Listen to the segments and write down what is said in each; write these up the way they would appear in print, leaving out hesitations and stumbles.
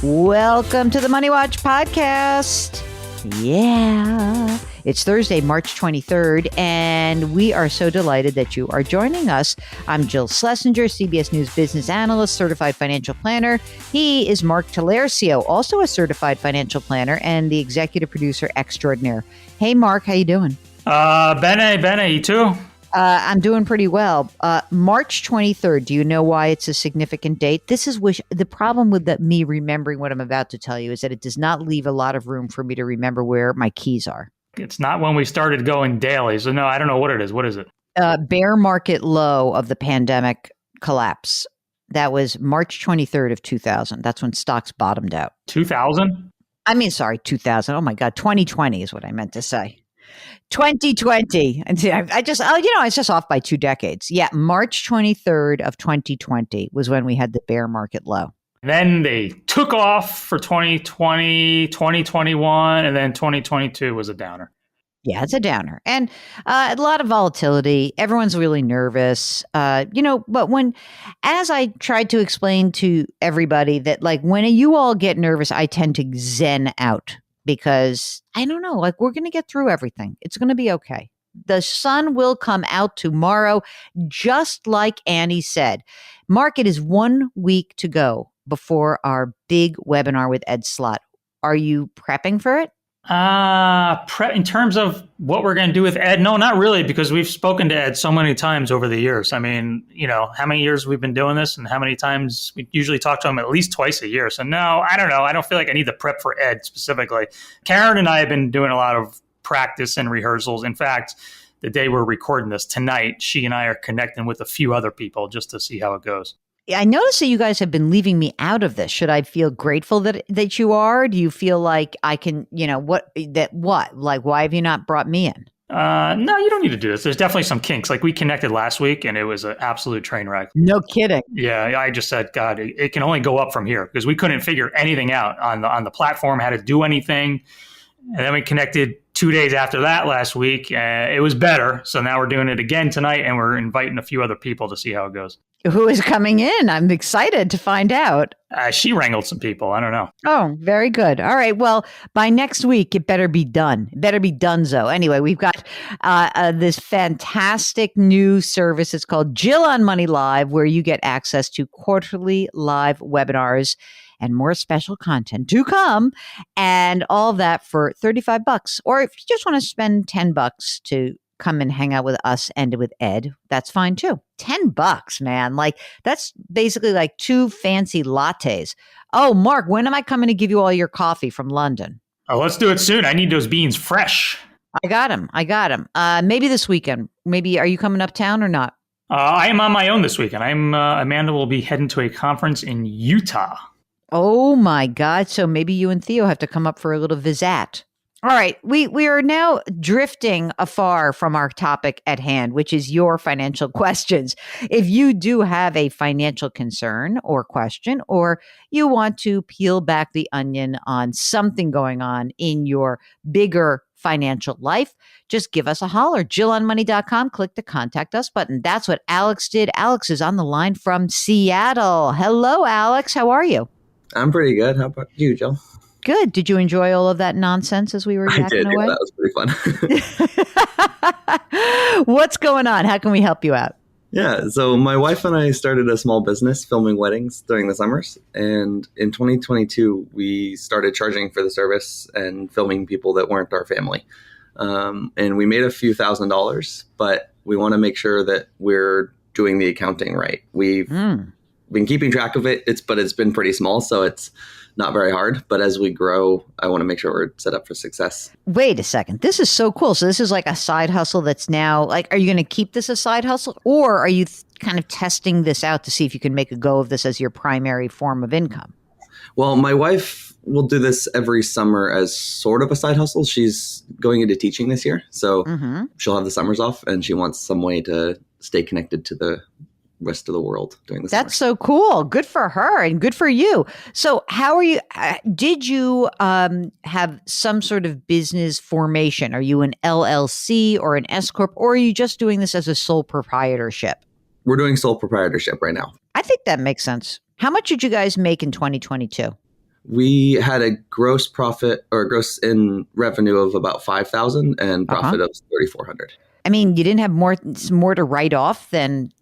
Welcome to the Money Watch podcast. Yeah. It's Thursday, March 23rd, and we are so delighted that you are joining us. I'm Jill Schlesinger, CBS News business analyst, certified financial planner. He is Mark Talercio, also a certified financial planner and the executive producer extraordinaire. Hey, Mark, how you doing? Bene, you too? I'm doing pretty well. March 23rd, do you know why it's a significant date? This is the problem with me remembering what I'm about to tell you is that it does not leave a lot of room for me to remember where my keys are. It's not when we started going daily. So no, I don't know what it is. What is it? Bear market low of the pandemic collapse. That was March 23rd of 2000. That's when stocks bottomed out. 2000? 2000. Oh my God. 2020 is what I meant to say. 2020. It's just off by 2 decades. Yeah. March 23rd of 2020 was when we had the bear market low. Then they took off for 2020, 2021, and then 2022 was a downer. Yeah, it's a downer. And a lot of volatility. Everyone's really nervous. But as I tried to explain to everybody that when you all get nervous, I tend to zen out because I don't know, we're going to get through everything. It's going to be okay. The sun will come out tomorrow, just like Annie said. Mark, it is 1 week to go before our big webinar with Ed Slott. Are you prepping for it? In terms of what we're going to do with Ed, no, not really, because we've spoken to Ed so many times over the years. I mean, how many years we've been doing this and how many times we usually talk to him at least twice a year. So no, I don't know. I don't feel like I need to prep for Ed specifically. Karen and I have been doing a lot of practice and rehearsals. In fact, the day we're recording this tonight, she and I are connecting with a few other people just to see how it goes. I notice that you guys have been leaving me out of this. Should I feel grateful that you are? Do you feel like I can, why have you not brought me in? No, you don't need to do this. There's definitely some kinks. We connected last week and it was an absolute train wreck. No kidding. Yeah, I just said, God, it can only go up from here because we couldn't figure anything out on the platform, how to do anything. And then we connected 2 days after that last week. It was better. So now we're doing it again tonight and we're inviting a few other people to see how it goes. Who is coming in? I'm excited to find out. She wrangled some people. I don't know. Oh, very good. All right. Well, by next week, it better be done. It better be donezo. Anyway, we've got this fantastic new service. It's called Jill on Money Live, where you get access to quarterly live webinars and more special content to come, and all that for $35. Or if you just want to spend $10 to come and hang out with us and with Ed, that's fine too. $10, man. That's basically 2 fancy lattes. Oh, Mark, when am I coming to give you all your coffee from London? Oh, let's do it soon. I need those beans fresh. I got them. Maybe this weekend. Maybe, are you coming uptown or not? I am on my own this weekend. Amanda will be heading to a conference in Utah. Oh my God. So maybe you and Theo have to come up for a little visit. All right. We are now drifting afar from our topic at hand, which is your financial questions. If you do have a financial concern or question, or you want to peel back the onion on something going on in your bigger financial life, just give us a holler. JillOnMoney.com. Click the contact us button. That's what Alex did. Alex is on the line from Seattle. Hello, Alex. How are you? I'm pretty good. How about you, Jill? Good. Did you enjoy all of that nonsense as we were yakking away? Yeah, that was pretty fun. What's going on? How can we help you out? Yeah, so my wife and I started a small business filming weddings during the summers. And in 2022, we started charging for the service and filming people that weren't our family. And we made a few $1,000s, but we want to make sure that we're doing the accounting right. We've been keeping track of it, but it's been pretty small, so it's not very hard. But as we grow, I want to make sure we're set up for success. Wait a second. This is so cool. So this is a side hustle that's now are you going to keep this a side hustle, or are you kind of testing this out to see if you can make a go of this as your primary form of income? Well, my wife will do this every summer as sort of a side hustle. She's going into teaching this year, so she'll have the summers off, and she wants some way to stay connected to the rest of the world during this. That's so cool. Good for her and good for you. So how are you, did you have some sort of business formation? Are you an LLC or an S Corp, or are you just doing this as a sole proprietorship? We're doing sole proprietorship right now. I think that makes sense. How much did you guys make in 2022? We had a gross profit or gross in revenue of about 5,000 and profit of 3,400. I mean, you didn't have more to write off than,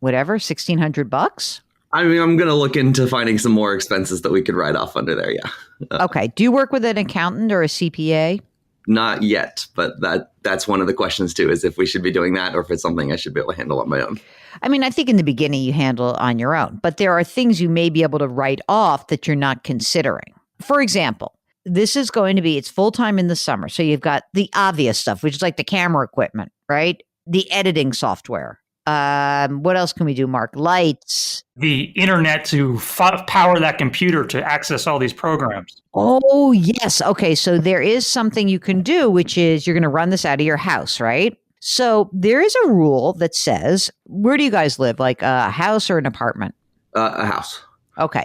whatever, $1,600? I mean, I'm going to look into finding some more expenses that we could write off under there. Yeah. Okay. Do you work with an accountant or a CPA? Not yet, but that's one of the questions too, is if we should be doing that or if it's something I should be able to handle on my own. I mean, I think in the beginning you handle it on your own, but there are things you may be able to write off that you're not considering. For example, this is going to be, it's full-time in the summer. So you've got the obvious stuff, which is like the camera equipment, right? The editing software. What else can we do, Mark? Lights. The internet to power that computer to access all these programs. Oh, yes. Okay. So there is something you can do, which is you're going to run this out of your house, right? So there is a rule that says, where do you guys live? Like a house or an apartment? A house. Okay.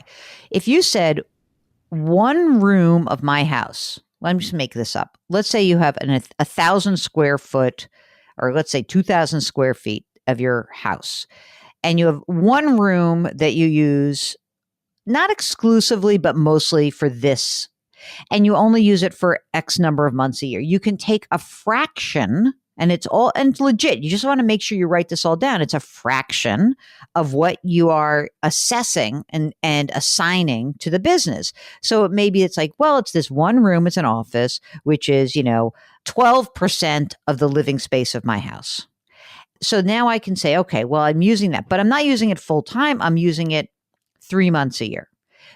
If you said one room of my house, let me just make this up. Let's say you have 1,000 square foot, or let's say 2,000 square feet of your house, and you have one room that you use not exclusively, but mostly for this, and you only use it for X number of months a year. You can take a fraction, and it's legit. You just want to make sure you write this all down. It's a fraction of what you are assessing and assigning to the business. So it's like, well, it's this one room, it's an office, which is, 12% of the living space of my house. So now I can say, okay, well, I'm using that, but I'm not using it full time. I'm using it 3 months a year.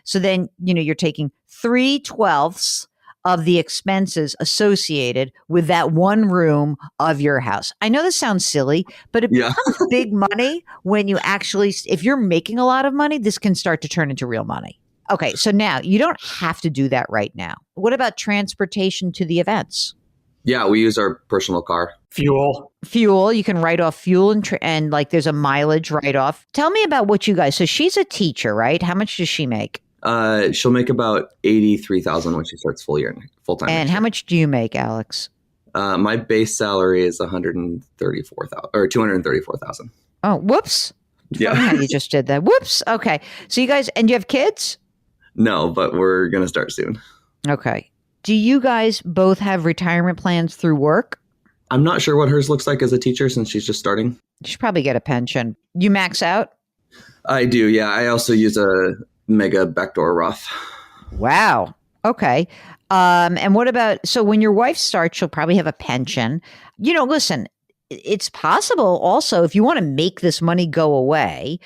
So then, you're taking 3/12 of the expenses associated with that one room of your house. I know this sounds silly, but it becomes big money when you actually, if you're making a lot of money, this can start to turn into real money. Okay. So now you don't have to do that right now. What about transportation to the events? Yeah, we use our personal car. Fuel. You can write off fuel and like there's a mileage write off. Tell me about what you guys. So she's a teacher, right? How much does she make? She'll make about 83,000 when she starts full time. And how much do you make, Alex? My base salary is 134,000 or 234,000. Oh, whoops! Yeah, how you just did that. Whoops. Okay, so you guys, and you have kids? No, but we're gonna start soon. Okay. Do you guys both have retirement plans through work? I'm not sure what hers looks like as a teacher since she's just starting. You should probably get a pension. You max out? I do, yeah. I also use a mega backdoor Roth. Wow. Okay. And what about, so when your wife starts, she'll probably have a pension. Listen, it's possible also if you want to make this money go away,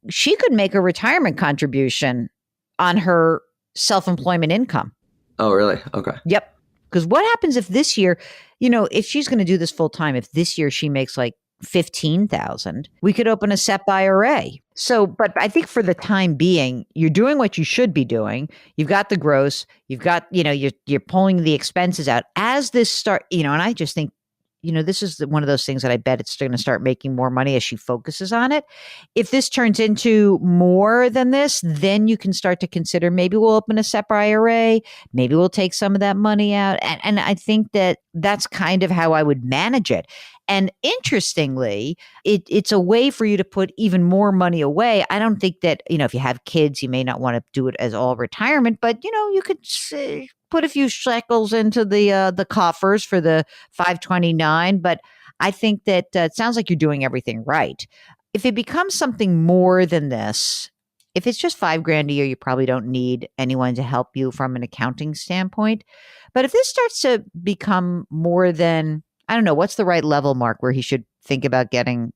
she could make a retirement contribution on her self-employment income. Oh, really? Okay. Yep. Because what happens if this year, if she's going to do this full time, if this year she makes like 15,000, we could open a SEP IRA. So, but I think for the time being, you're doing what you should be doing. You've got the gross, you've got, you're pulling the expenses out as this start, and I just think, this is one of those things that I bet it's going to start making more money as she focuses on it. If this turns into more than this, then you can start to consider maybe we'll open a SEP IRA, maybe we'll take some of that money out. And I think that's kind of how I would manage it. And interestingly, it's a way for you to put even more money away. I don't think that, if you have kids, you may not want to do it as all retirement, but, you could put a few shekels into the coffers for the 529. But I think that it sounds like you're doing everything right. If it becomes something more than this, if it's just $5,000 a year, you probably don't need anyone to help you from an accounting standpoint. But if this starts to become more than, I don't know, what's the right level, Mark, where he should think about getting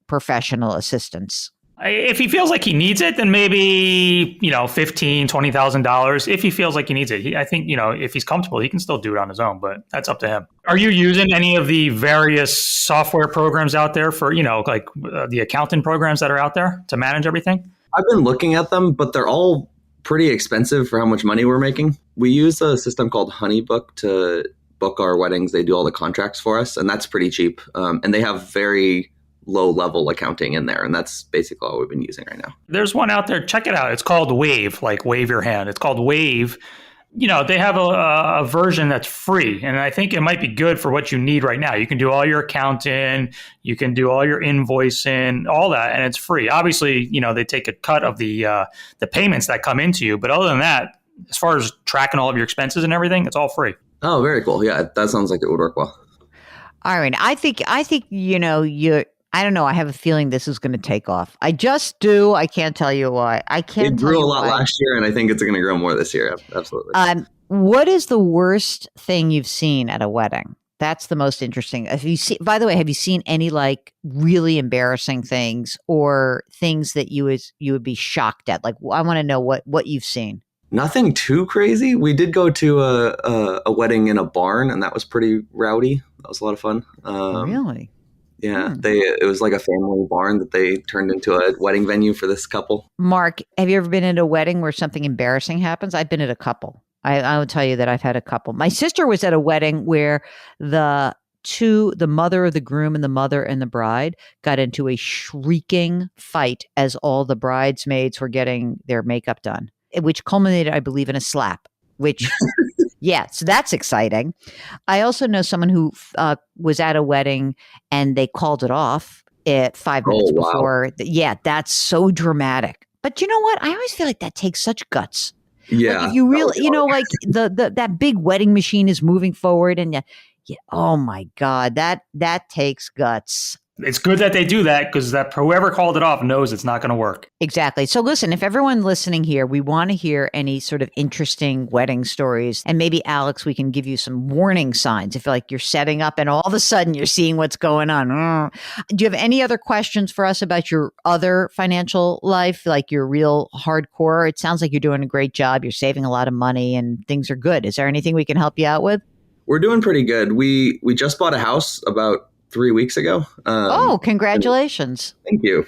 professional assistance? If he feels like he needs it, then maybe, $15,000, $20,000. If he feels like he needs it, I think, if he's comfortable, he can still do it on his own, but that's up to him. Are you using any of the various software programs out there for, like the accounting programs that are out there to manage everything? I've been looking at them, but they're all pretty expensive for how much money we're making. We use a system called Honeybook to book our weddings. They do all the contracts for us, and that's pretty cheap. And they have very low level accounting in there. And that's basically all we've been using right now. There's one out there. Check it out. It's called Wave, like wave your hand. It's called Wave. They have a version that's free. And I think it might be good for what you need right now. You can do all your accounting, you can do all your invoicing, all that, and it's free. Obviously, they take a cut of the payments that come into you. But other than that, as far as tracking all of your expenses and everything, it's all free. Oh, very cool. Yeah, that sounds like it would work well. All right. I think, I don't know. I have a feeling this is going to take off. I just do. I can't tell you why. It grew a lot last year, and I think it's going to grow more this year. Absolutely. What is the worst thing you've seen at a wedding? That's the most interesting. By the way, have you seen any like really embarrassing things or things that you would be shocked at? Like, I want to know what you've seen. Nothing too crazy. We did go to a wedding in a barn, and that was pretty rowdy. That was a lot of fun. Really? Yeah, it was like a family barn that they turned into a wedding venue for this couple. Mark, have you ever been at a wedding where something embarrassing happens? I've been at a couple. I will tell you that I've had a couple. My sister was at a wedding where the mother of the groom and the mother and the bride got into a shrieking fight as all the bridesmaids were getting their makeup done, which culminated, I believe, in a slap, which, yeah, so that's exciting. I also know someone who was at a wedding and they called it off at 5 minutes before. Yeah, that's so dramatic. But you know what? I always feel like that takes such guts. Yeah. Like if you really, like that big wedding machine is moving forward and oh my God, that takes guts. It's good that they do that because that whoever called it off knows it's not going to work. Exactly. So listen, if everyone listening here, we want to hear any sort of interesting wedding stories, and maybe Alex, we can give you some warning signs if like you're setting up and all of a sudden you're seeing what's going on. Do you have any other questions for us about your other financial life, like your real hardcore? It sounds like you're doing a great job. You're saving a lot of money and things are good. Is there anything we can help you out with? We're doing pretty good. We just bought a house about 3 weeks ago. Congratulations. Thank you.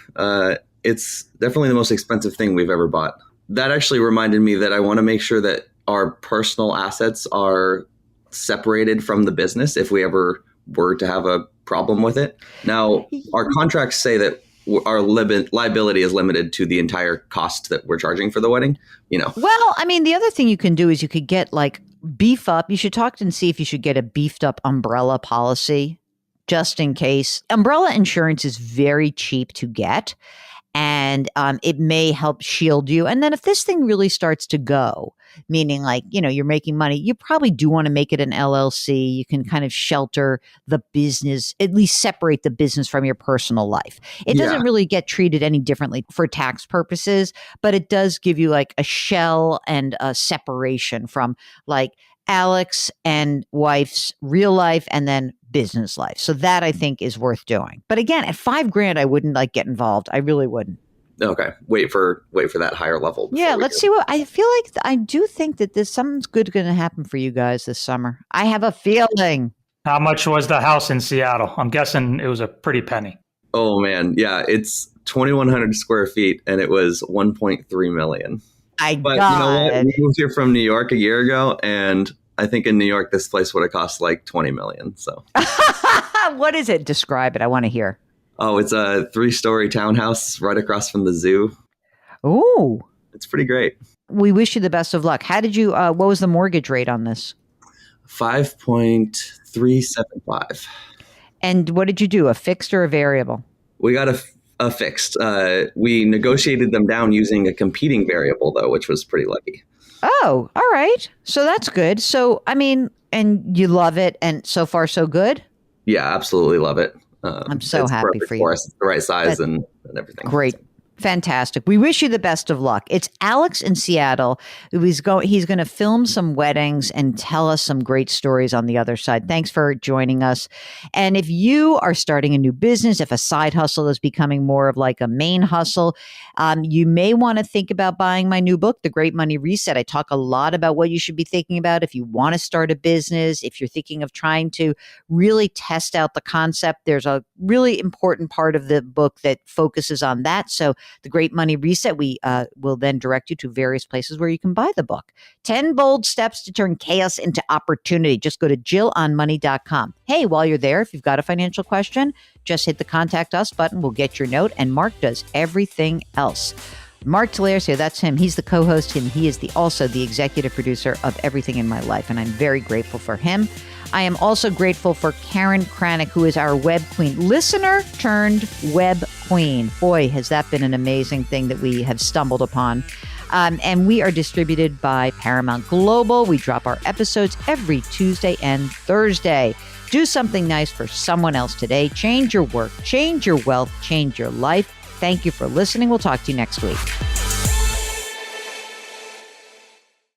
It's definitely the most expensive thing we've ever bought. That actually reminded me that I want to make sure that our personal assets are separated from the business if we ever were to have a problem with it. Now, our contracts say that our liability is limited to the entire cost that we're charging for the wedding, Well, I mean, the other thing you can do is you could get like beef up. You should talk and see if you should get a beefed up umbrella policy. Just in case. Umbrella insurance is very cheap to get, and it may help shield you. And then if this thing really starts to go, meaning like, you're making money, you probably do want to make it an LLC. You can kind of shelter the business, at least separate the business from your personal life. It doesn't really get treated any differently for tax purposes, but it does give you like a shell and a separation from like Alex and wife's real life and then business life. So that I think is worth doing. But again, at $5,000, I wouldn't like get involved. I really wouldn't. Okay. Wait for that higher level. Yeah. Let's see what I feel like. I do think that something's good going to happen for you guys this summer. I have a feeling. How much was the house in Seattle? I'm guessing it was a pretty penny. Oh man. Yeah. It's 2,100 square feet and it was 1.3 million. But you know what? We moved here from New York a year ago, and I think in New York, this place would have cost like 20 million. So what is it? Describe it. I want to hear. Oh, it's a 3-story townhouse right across from the zoo. Ooh. It's pretty great. We wish you the best of luck. How did you, what was the mortgage rate on this? 5.375. And what did you do? A fixed or a variable? We got a fixed. We negotiated them down using a competing variable, though, which was pretty lucky. Oh, all right. So that's good. So, I mean, and you love it, and so far so good? Yeah, absolutely love it. I'm so happy for you. It's the right size and everything. Great. Fantastic. We wish you the best of luck. It's Alex in Seattle. He's going to film some weddings and tell us some great stories on the other side. Thanks for joining us. And if you are starting a new business, if a side hustle is becoming more of like a main hustle, you may want to think about buying my new book, The Great Money Reset. I talk a lot about what you should be thinking about if you want to start a business, if you're thinking of trying to really test out the concept. There's a really important part of the book that focuses on that. So The Great Money Reset, we will then direct you to various places where you can buy the book. 10 bold steps to turn chaos into opportunity. Just go to JillOnMoney.com. Hey, while you're there, if you've got a financial question, just hit the Contact Us button. We'll get your note, and Mark does everything else. Mark Talercio, that's him. He's the co-host, and he is also the executive producer of Everything in My Life, and I'm very grateful for him. I am also grateful for Karen Kranick, who is our web queen, listener turned web queen. Boy, has that been an amazing thing that we have stumbled upon. And we are distributed by Paramount Global. We drop our episodes every Tuesday and Thursday. Do something nice for someone else today. Change your work, change your wealth, change your life. Thank you for listening. We'll talk to you next week.